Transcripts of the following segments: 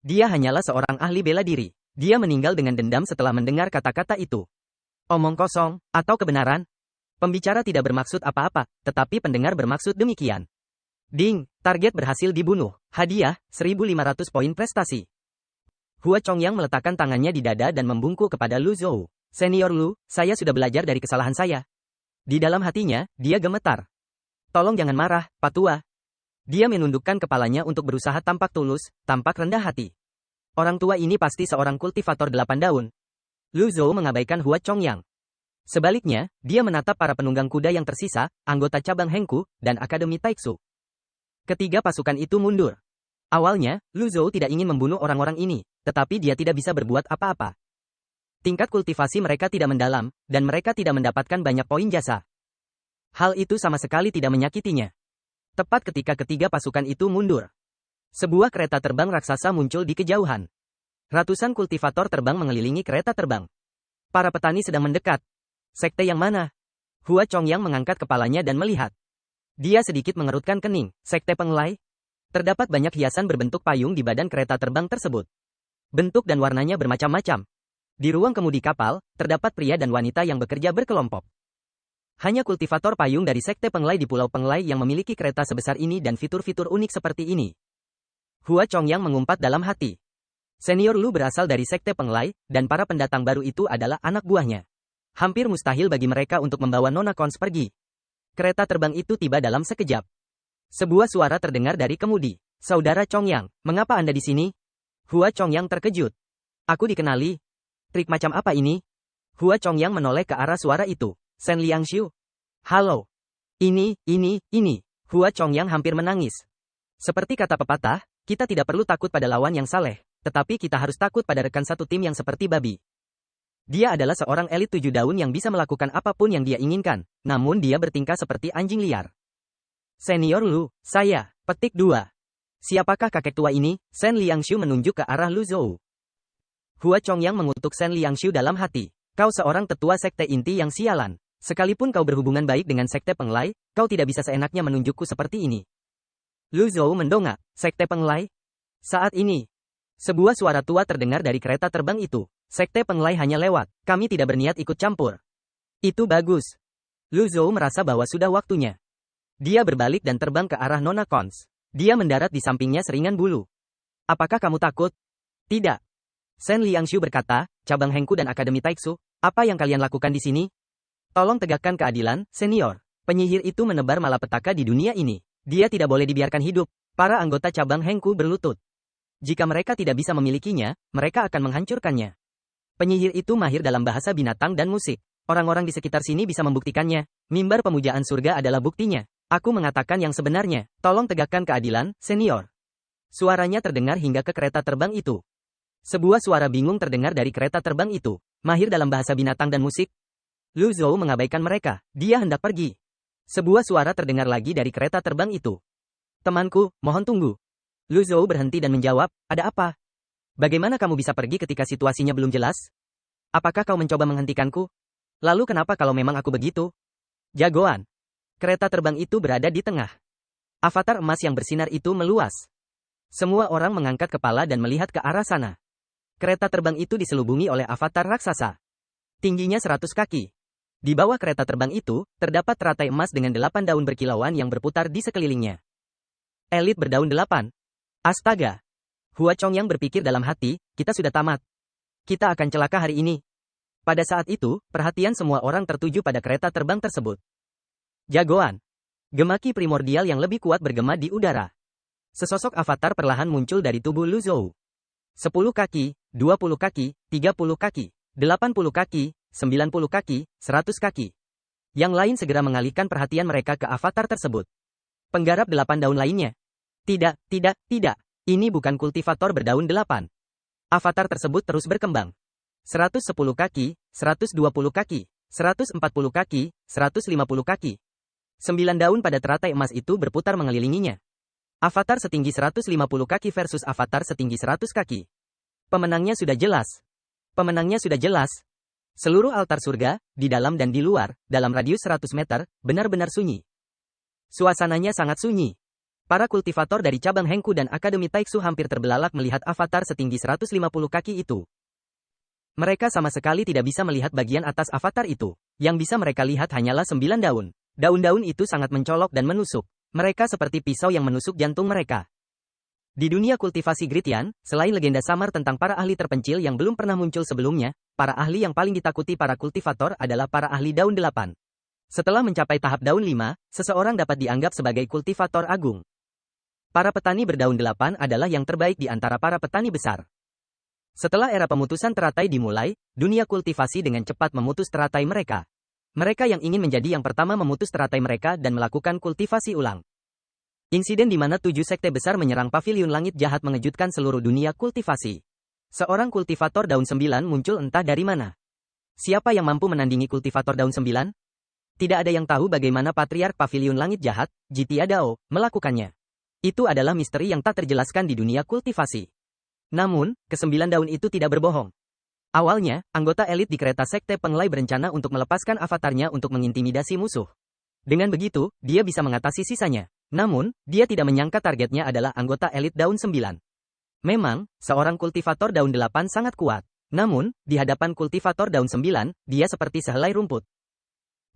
Dia hanyalah seorang ahli bela diri. Dia meninggal dengan dendam setelah mendengar kata-kata itu. Omong kosong, atau kebenaran? Pembicara tidak bermaksud apa-apa, tetapi pendengar bermaksud demikian. Ding, target berhasil dibunuh. Hadiah, 1.500 poin prestasi. Hua Chongyang meletakkan tangannya di dada dan membungkuk kepada Lu Zhou. Senior Lu, saya sudah belajar dari kesalahan saya. Di dalam hatinya, dia gemetar. Tolong jangan marah, Pak Tua. Dia menundukkan kepalanya untuk berusaha tampak tulus, tampak rendah hati. Orang tua ini pasti seorang kultivator 8 daun. Lu Zhou mengabaikan Hua Chongyang. Sebaliknya, dia menatap para penunggang kuda yang tersisa, anggota cabang Hengku, dan Akademi Taiksu. Ketiga pasukan itu mundur. Awalnya, Lu Zhou tidak ingin membunuh orang-orang ini, tetapi dia tidak bisa berbuat apa-apa. Tingkat kultivasi mereka tidak mendalam, dan mereka tidak mendapatkan banyak poin jasa. Hal itu sama sekali tidak menyakitinya. Tepat ketika ketiga pasukan itu mundur, sebuah kereta terbang raksasa muncul di kejauhan. Ratusan kultivator terbang mengelilingi kereta terbang. Para petani sedang mendekat. Sekte yang mana? Hua Chongyang mengangkat kepalanya dan melihat. Dia sedikit mengerutkan kening. Sekte Penglai? Terdapat banyak hiasan berbentuk payung di badan kereta terbang tersebut. Bentuk dan warnanya bermacam-macam. Di ruang kemudi kapal, terdapat pria dan wanita yang bekerja berkelompok. Hanya kultivator payung dari Sekte Penglai di Pulau Penglai yang memiliki kereta sebesar ini dan fitur-fitur unik seperti ini. Hua Chongyang mengumpat dalam hati. Senior Lu berasal dari Sekte Penglai, dan para pendatang baru itu adalah anak buahnya. Hampir mustahil bagi mereka untuk membawa Nona Cons pergi. Kereta terbang itu tiba dalam sekejap. Sebuah suara terdengar dari kemudi. Saudara Chongyang, mengapa Anda di sini? Hua Chongyang terkejut. Aku dikenali. Trik macam apa ini? Hua Chongyang menoleh ke arah suara itu. Shen Liangxiu. Halo. Ini. Hua Chongyang hampir menangis. Seperti kata pepatah, kita tidak perlu takut pada lawan yang saleh, tetapi kita harus takut pada rekan satu tim yang seperti babi. Dia adalah seorang elit 7 daun yang bisa melakukan apapun yang dia inginkan, namun dia bertingkah seperti anjing liar. Senior Lu, saya, petik 2. Siapakah kakek tua ini? Shen Liangxiu menunjuk ke arah Lu Zhou. Hua Chongyang mengutuk Shen Liangxiu dalam hati. Kau seorang tetua sekte inti yang sialan. Sekalipun kau berhubungan baik dengan Sekte Penglai, kau tidak bisa seenaknya menunjukku seperti ini. Lu Zhou mendongak. Sekte Penglai? Saat ini, sebuah suara tua terdengar dari kereta terbang itu. Sekte Penglai hanya lewat. Kami tidak berniat ikut campur. Itu bagus. Lu Zhou merasa bahwa sudah waktunya. Dia berbalik dan terbang ke arah Nona Cons. Dia mendarat di sampingnya seringan bulu. Apakah kamu takut? Tidak. Shen Liangxiu berkata, cabang Hengku dan Akademi Taiksu, apa yang kalian lakukan di sini? Tolong tegakkan keadilan, senior. Penyihir itu menebar malapetaka di dunia ini. Dia tidak boleh dibiarkan hidup. Para anggota cabang Hengku berlutut. Jika mereka tidak bisa memilikinya, mereka akan menghancurkannya. Penyihir itu mahir dalam bahasa binatang dan musik. Orang-orang di sekitar sini bisa membuktikannya. Mimbar pemujaan surga adalah buktinya. Aku mengatakan yang sebenarnya. Tolong tegakkan keadilan, senior. Suaranya terdengar hingga ke kereta terbang itu. Sebuah suara bingung terdengar dari kereta terbang itu. Mahir dalam bahasa binatang dan musik. Lu Zhou mengabaikan mereka. Dia hendak pergi. Sebuah suara terdengar lagi dari kereta terbang itu. Temanku, mohon tunggu. Lu Zhou berhenti dan menjawab, ada apa? Bagaimana kamu bisa pergi ketika situasinya belum jelas? Apakah kau mencoba menghentikanku? Lalu kenapa kalau memang aku begitu? Jagoan. Kereta terbang itu berada di tengah. Avatar emas yang bersinar itu meluas. Semua orang mengangkat kepala dan melihat ke arah sana. Kereta terbang itu diselubungi oleh avatar raksasa. Tingginya 100 kaki. Di bawah kereta terbang itu, terdapat teratai emas dengan 8 daun berkilauan yang berputar di sekelilingnya. Elit berdaun 8. Astaga. Hua Chongyang berpikir dalam hati, kita sudah tamat. Kita akan celaka hari ini. Pada saat itu, perhatian semua orang tertuju pada kereta terbang tersebut. Jagoan. Gemaki primordial yang lebih kuat bergema di udara. Sesosok avatar perlahan muncul dari tubuh Lu Zhou. 10 kaki, 20 kaki, 30 kaki, 80 kaki, 90 kaki, 100 kaki. Yang lain segera mengalihkan perhatian mereka ke avatar tersebut. Penggarap 8 daun lainnya. Tidak. Ini bukan kultivator berdaun 8. Avatar tersebut terus berkembang. 110 kaki, 120 kaki, 140 kaki, 150 kaki. 9 daun pada teratai emas itu berputar mengelilinginya. Avatar setinggi 150 kaki versus avatar setinggi 100 kaki. Pemenangnya sudah jelas. Seluruh altar surga, di dalam dan di luar, dalam radius 100 meter, benar-benar sunyi. Suasananya sangat sunyi. Para kultivator dari cabang Hengku dan Akademi Taiksu hampir terbelalak melihat avatar setinggi 150 kaki itu. Mereka sama sekali tidak bisa melihat bagian atas avatar itu. Yang bisa mereka lihat hanyalah 9 daun. Daun-daun itu sangat mencolok dan menusuk. Mereka seperti pisau yang menusuk jantung mereka. Di dunia kultivasi Gritian, selain legenda samar tentang para ahli terpencil yang belum pernah muncul sebelumnya, para ahli yang paling ditakuti para kultivator adalah para ahli daun 8. Setelah mencapai tahap daun 5, seseorang dapat dianggap sebagai kultivator agung. Para petani berdaun 8 adalah yang terbaik di antara para petani besar. Setelah era pemutusan teratai dimulai, dunia kultivasi dengan cepat memutus teratai mereka. Mereka yang ingin menjadi yang pertama memutus teratai mereka dan melakukan kultivasi ulang. Insiden di mana 7 sekte besar menyerang paviliun langit jahat mengejutkan seluruh dunia kultivasi. Seorang kultivator daun 9 muncul entah dari mana. Siapa yang mampu menandingi kultivator daun 9? Tidak ada yang tahu bagaimana Patriark Paviliun Langit Jahat, Jitia Dao, melakukannya. Itu adalah misteri yang tak terjelaskan di dunia kultivasi. Namun, ke-9 daun itu tidak berbohong. Awalnya, anggota elit di kereta sekte Penglai berencana untuk melepaskan avatarnya untuk mengintimidasi musuh. Dengan begitu, dia bisa mengatasi sisanya. Namun, dia tidak menyangka targetnya adalah anggota elit daun 9. Memang, seorang kultivator daun 8 sangat kuat. Namun, di hadapan kultivator daun 9, dia seperti sehelai rumput.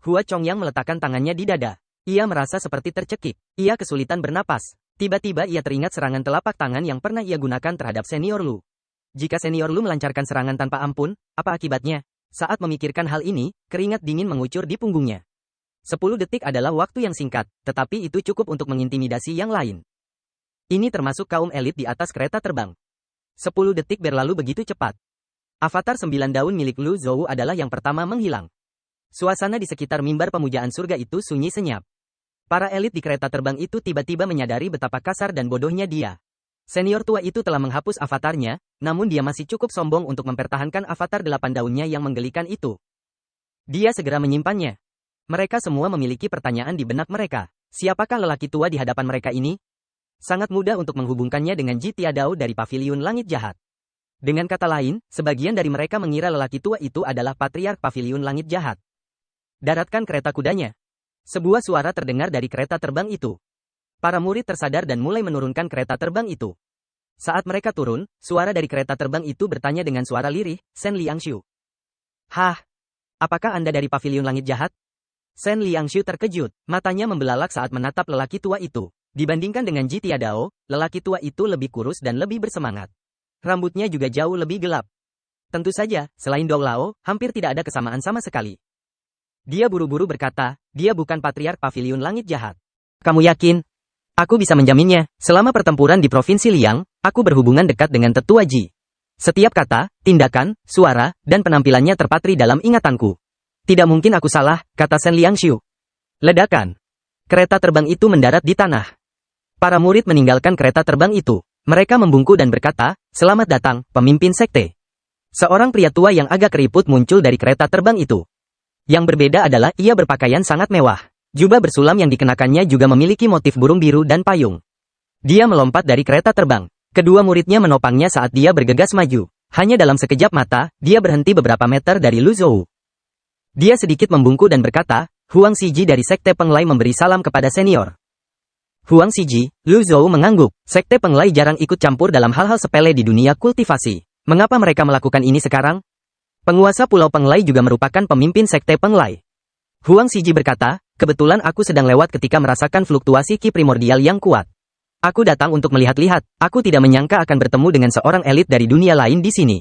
Hua Chongyang meletakkan tangannya di dada. Ia merasa seperti tercekik. Ia kesulitan bernapas. Tiba-tiba ia teringat serangan telapak tangan yang pernah ia gunakan terhadap senior Lu. Jika senior Lu melancarkan serangan tanpa ampun, apa akibatnya? Saat memikirkan hal ini, keringat dingin mengucur di punggungnya. 10 detik adalah waktu yang singkat, tetapi itu cukup untuk mengintimidasi yang lain. Ini termasuk kaum elit di atas kereta terbang. 10 detik berlalu begitu cepat. Avatar 9 daun milik Lu Zhou adalah yang pertama menghilang. Suasana di sekitar mimbar pemujaan surga itu sunyi senyap. Para elit di kereta terbang itu tiba-tiba menyadari betapa kasar dan bodohnya dia. Senior tua itu telah menghapus avatarnya, namun dia masih cukup sombong untuk mempertahankan avatar 8 daunnya yang menggelikan itu. Dia segera menyimpannya. Mereka semua memiliki pertanyaan di benak mereka. Siapakah lelaki tua di hadapan mereka ini? Sangat mudah untuk menghubungkannya dengan Jitia Dao dari Paviliun Langit Jahat. Dengan kata lain, sebagian dari mereka mengira lelaki tua itu adalah Patriark Paviliun Langit Jahat. Daratkan kereta kudanya. Sebuah suara terdengar dari kereta terbang itu. Para murid tersadar dan mulai menurunkan kereta terbang itu. Saat mereka turun, suara dari kereta terbang itu bertanya dengan suara lirih, Shen Liangshu. Hah? Apakah Anda dari Paviliun Langit Jahat? Shen Liangshu terkejut, matanya membelalak saat menatap lelaki tua itu. Dibandingkan dengan Jitia Dao, lelaki tua itu lebih kurus dan lebih bersemangat. Rambutnya juga jauh lebih gelap. Tentu saja, selain Dou Lao, hampir tidak ada kesamaan sama sekali. Dia buru-buru berkata, dia bukan Patriark Paviliun Langit Jahat. Kamu yakin? Aku bisa menjaminnya, selama pertempuran di Provinsi Liang, aku berhubungan dekat dengan Tetua Ji. Setiap kata, tindakan, suara, dan penampilannya terpatri dalam ingatanku. Tidak mungkin aku salah, kata Shen Liangshu. Ledakan. Kereta terbang itu mendarat di tanah. Para murid meninggalkan kereta terbang itu. Mereka membungkuk dan berkata, selamat datang, pemimpin sekte. Seorang pria tua yang agak keriput muncul dari kereta terbang itu. Yang berbeda adalah ia berpakaian sangat mewah. Jubah bersulam yang dikenakannya juga memiliki motif burung biru dan payung. Dia melompat dari kereta terbang. Kedua muridnya menopangnya saat dia bergegas maju. Hanya dalam sekejap mata, dia berhenti beberapa meter dari Lu Zhou. Dia sedikit membungkuk dan berkata, Huang Shiji dari Sekte Penglai memberi salam kepada senior. Huang Shiji, Lu Zhou mengangguk. Sekte Penglai jarang ikut campur dalam hal-hal sepele di dunia kultivasi. Mengapa mereka melakukan ini sekarang? Penguasa Pulau Penglai juga merupakan pemimpin Sekte Penglai. Huang Shiji berkata, kebetulan aku sedang lewat ketika merasakan fluktuasi ki primordial yang kuat. Aku datang untuk melihat-lihat, aku tidak menyangka akan bertemu dengan seorang elit dari dunia lain di sini.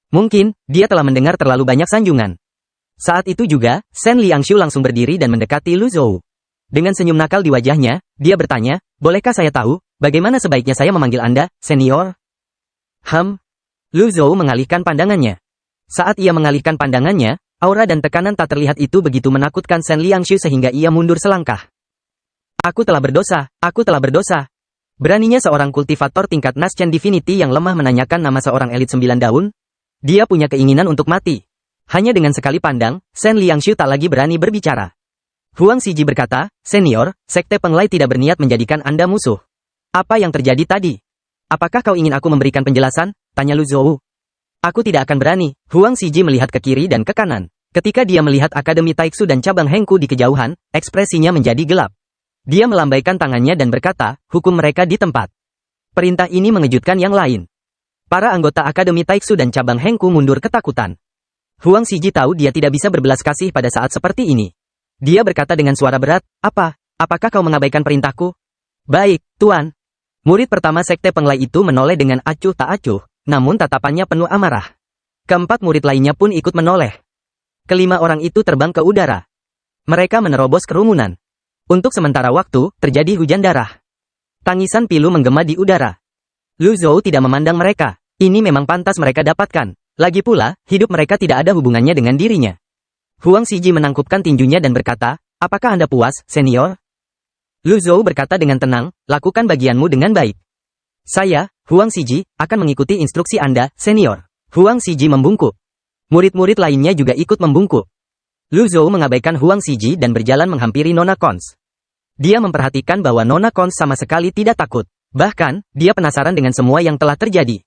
Mungkin, dia telah mendengar terlalu banyak sanjungan. Saat itu juga, Shen Liangshu langsung berdiri dan mendekati Lu Zhou. Dengan senyum nakal di wajahnya, dia bertanya, bolehkah saya tahu, bagaimana sebaiknya saya memanggil Anda, senior? Lu Zhou mengalihkan pandangannya. Saat ia mengalihkan pandangannya, aura dan tekanan tak terlihat itu begitu menakutkan Shen Liangshu sehingga ia mundur selangkah. Aku telah berdosa, aku telah berdosa. Beraninya seorang kultivator tingkat Naschen Divinity yang lemah menanyakan nama seorang elit 9 daun? Dia punya keinginan untuk mati. Hanya dengan sekali pandang, Shen Liangshu tak lagi berani berbicara. Huang Shiji berkata, senior, Sekte Penglai tidak berniat menjadikan Anda musuh. Apa yang terjadi tadi? Apakah kau ingin aku memberikan penjelasan? Tanya Lu Zhou. Aku tidak akan berani. Huang Shiji melihat ke kiri dan ke kanan. Ketika dia melihat Akademi Taiksu dan cabang Hengku di kejauhan, ekspresinya menjadi gelap. Dia melambaikan tangannya dan berkata, hukum mereka di tempat. Perintah ini mengejutkan yang lain. Para anggota Akademi Taiksu dan cabang Hengku mundur ketakutan. Huang Xiji tahu dia tidak bisa berbelas kasih pada saat seperti ini. Dia berkata dengan suara berat, apakah kau mengabaikan perintahku? Baik, Tuan. Murid pertama Sekte Penglai itu menoleh dengan acuh tak acuh, namun tatapannya penuh amarah. Keempat murid lainnya pun ikut menoleh. Kelima orang itu terbang ke udara. Mereka menerobos kerumunan. Untuk sementara waktu, terjadi hujan darah. Tangisan pilu menggema di udara. Lu Zhou tidak memandang mereka. Ini memang pantas mereka dapatkan. Lagi pula, hidup mereka tidak ada hubungannya dengan dirinya. Huang Xiji menangkupkan tinjunya dan berkata, apakah Anda puas, senior? Lu Zhou berkata dengan tenang, lakukan bagianmu dengan baik. Saya, Huang Xiji, akan mengikuti instruksi Anda, senior. Huang Xiji membungkuk. Murid-murid lainnya juga ikut membungkuk. Lu Zhou mengabaikan Huang Xiji dan berjalan menghampiri Nona Cons. Dia memperhatikan bahwa Nona Cons sama sekali tidak takut. Bahkan, dia penasaran dengan semua yang telah terjadi.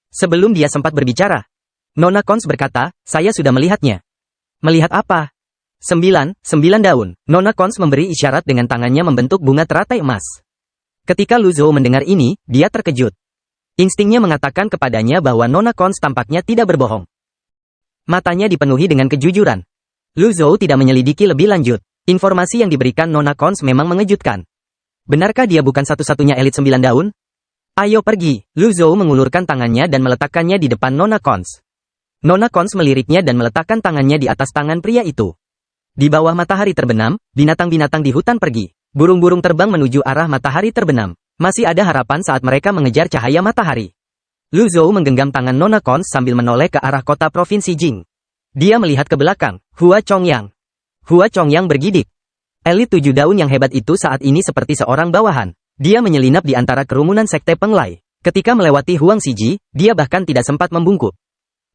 Sebelum dia sempat berbicara, Nona Cons berkata, saya sudah melihatnya. Melihat apa? 9 daun. Nona Cons memberi isyarat dengan tangannya membentuk bunga teratai emas. Ketika Lu Zhou mendengar ini, dia terkejut. Instingnya mengatakan kepadanya bahwa Nona Cons tampaknya tidak berbohong. Matanya dipenuhi dengan kejujuran. Lu Zhou tidak menyelidiki lebih lanjut. Informasi yang diberikan Nona Cons memang mengejutkan. Benarkah dia bukan satu-satunya elit 9 daun? Ayo pergi. Lu Zhou mengulurkan tangannya dan meletakkannya di depan Nona Cons. Nona Cons meliriknya dan meletakkan tangannya di atas tangan pria itu. Di bawah matahari terbenam, binatang-binatang di hutan pergi. Burung-burung terbang menuju arah matahari terbenam. Masih ada harapan saat mereka mengejar cahaya matahari. Lu Zhou menggenggam tangan Nona Cons sambil menoleh ke arah kota provinsi Jing. Dia melihat ke belakang, Hua Chongyang. Hua Chongyang bergidik. Elit 7 daun yang hebat itu saat ini seperti seorang bawahan. Dia menyelinap di antara kerumunan Sekte Penglai. Ketika melewati Huang Xiji, dia bahkan tidak sempat membungkuk.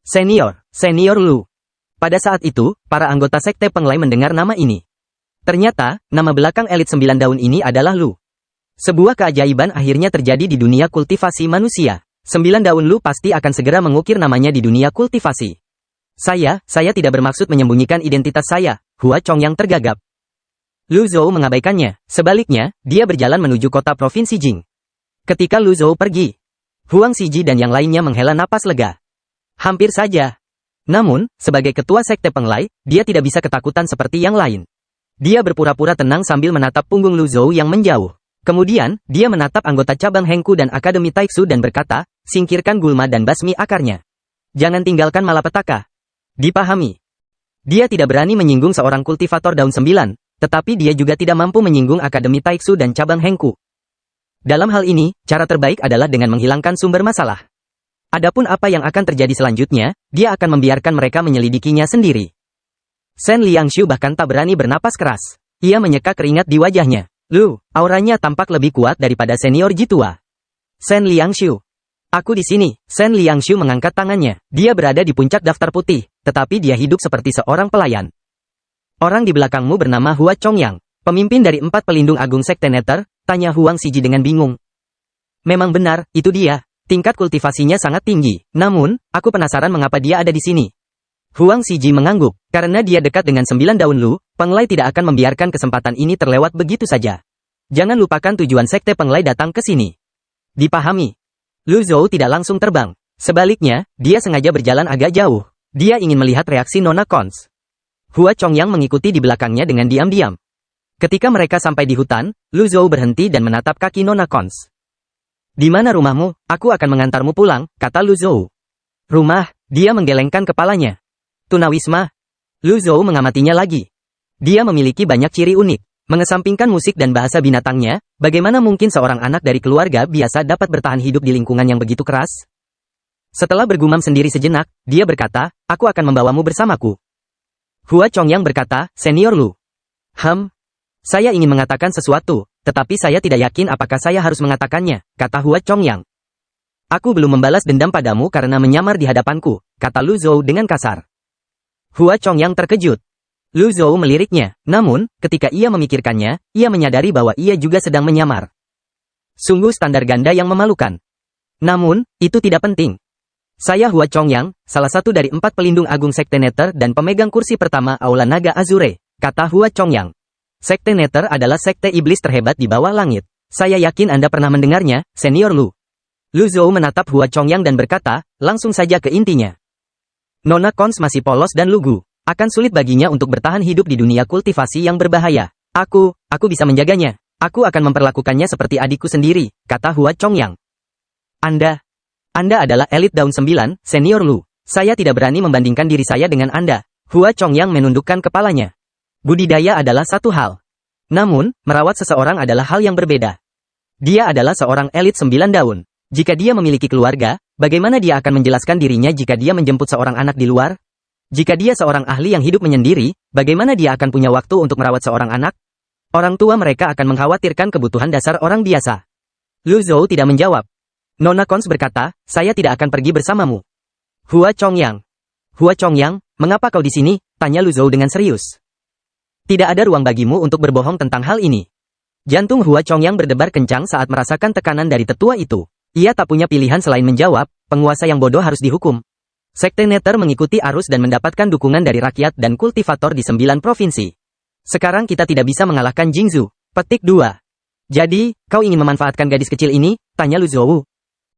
Senior Lu. Pada saat itu, para anggota Sekte Penglai mendengar nama ini. Ternyata, nama belakang elit 9 daun ini adalah Lu. Sebuah keajaiban akhirnya terjadi di dunia kultivasi manusia. 9 daun Lu pasti akan segera mengukir namanya di dunia kultivasi. Saya tidak bermaksud menyembunyikan identitas saya, Hua Chongyang tergagap. Lu Zhou mengabaikannya, sebaliknya, dia berjalan menuju kota provinsi Jing. Ketika Lu Zhou pergi, Huang Xiji dan yang lainnya menghela napas lega. Hampir saja. Namun, sebagai ketua Sekte Penglai, dia tidak bisa ketakutan seperti yang lain. Dia berpura-pura tenang sambil menatap punggung Lu Zhou yang menjauh. Kemudian, dia menatap anggota cabang Hengku dan Akademi Taiksu dan berkata, singkirkan gulma dan basmi akarnya. Jangan tinggalkan malapetaka. Dipahami. Dia tidak berani menyinggung seorang kultivator daun 9, tetapi dia juga tidak mampu menyinggung Akademi Taiksu dan cabang Hengku. Dalam hal ini, cara terbaik adalah dengan menghilangkan sumber masalah. Adapun apa yang akan terjadi selanjutnya, dia akan membiarkan mereka menyelidikinya sendiri. Shen Liangshu bahkan tak berani bernapas keras. Ia menyeka keringat di wajahnya. Lu, auranya tampak lebih kuat daripada senior Jitua. Shen Liangshu. Aku di sini. Shen Liangshu mengangkat tangannya. Dia berada di puncak daftar putih, tetapi dia hidup seperti seorang pelayan. Orang di belakangmu bernama Hua Chongyang, pemimpin dari 4 pelindung agung Sekte Nether, tanya Huang Xiji dengan bingung. Memang benar, itu dia. Tingkat kultivasinya sangat tinggi. Namun, aku penasaran mengapa dia ada di sini. Huang Xiji mengangguk. Karena dia dekat dengan 9 daun Lu, Penglai tidak akan membiarkan kesempatan ini terlewat begitu saja. Jangan lupakan tujuan Sekte Penglai datang ke sini. Dipahami. Lu Zhou tidak langsung terbang. Sebaliknya, dia sengaja berjalan agak jauh. Dia ingin melihat reaksi Nona Cons. Hua Chongyang mengikuti di belakangnya dengan diam-diam. Ketika mereka sampai di hutan, Lu Zhou berhenti dan menatap kaki Nona Cons. Di mana rumahmu? Aku akan mengantarmu pulang, kata Lu Zhou. Rumah, dia menggelengkan kepalanya. Tunawisma. Lu Zhou mengamatinya lagi. Dia memiliki banyak ciri unik. Mengesampingkan musik dan bahasa binatangnya, bagaimana mungkin seorang anak dari keluarga biasa dapat bertahan hidup di lingkungan yang begitu keras? Setelah bergumam sendiri sejenak, dia berkata, aku akan membawamu bersamaku. Hua Chongyang berkata, senior Lu. Saya ingin mengatakan sesuatu, tetapi saya tidak yakin apakah saya harus mengatakannya, kata Hua Chongyang. Aku belum membalas dendam padamu karena menyamar di hadapanku, kata Lu Zhou dengan kasar. Hua Chongyang terkejut. Lu Zhou meliriknya, namun, ketika ia memikirkannya, ia menyadari bahwa ia juga sedang menyamar. Sungguh standar ganda yang memalukan. Namun, itu tidak penting. Saya Hua Chongyang, salah satu dari 4 pelindung agung Sekte Nether dan pemegang kursi pertama Aula Naga Azure, kata Hua Chongyang. Sekte Nether adalah sekte iblis terhebat di bawah langit. Saya yakin Anda pernah mendengarnya, Senior Lu. Lu Zhou menatap Hua Chongyang dan berkata, langsung saja ke intinya. Nona Kons masih polos dan lugu. Akan sulit baginya untuk bertahan hidup di dunia kultivasi yang berbahaya. Aku bisa menjaganya. Aku akan memperlakukannya seperti adikku sendiri, kata Hua Chongyang. Anda adalah elit daun 9, Senior Lu. Saya tidak berani membandingkan diri saya dengan Anda. Hua Chongyang menundukkan kepalanya. Budidaya adalah satu hal. Namun, merawat seseorang adalah hal yang berbeda. Dia adalah seorang elit 9 daun. Jika dia memiliki keluarga, bagaimana dia akan menjelaskan dirinya jika dia menjemput seorang anak di luar? Jika dia seorang ahli yang hidup menyendiri, bagaimana dia akan punya waktu untuk merawat seorang anak? Orang tua mereka akan mengkhawatirkan kebutuhan dasar orang biasa. Lu Zhou tidak menjawab. Nona Kons berkata, saya tidak akan pergi bersamamu. Hua Chongyang, mengapa kau di sini? Tanya Lu Zhou dengan serius. Tidak ada ruang bagimu untuk berbohong tentang hal ini. Jantung Hua Chongyang berdebar kencang saat merasakan tekanan dari tetua itu. Ia tak punya pilihan selain menjawab, penguasa yang bodoh harus dihukum. Sekte Nether mengikuti arus dan mendapatkan dukungan dari rakyat dan kultivator di 9 provinsi. Sekarang kita tidak bisa mengalahkan Jingzhu. Petik 2. Jadi, kau ingin memanfaatkan gadis kecil ini? Tanya Lu Zhou.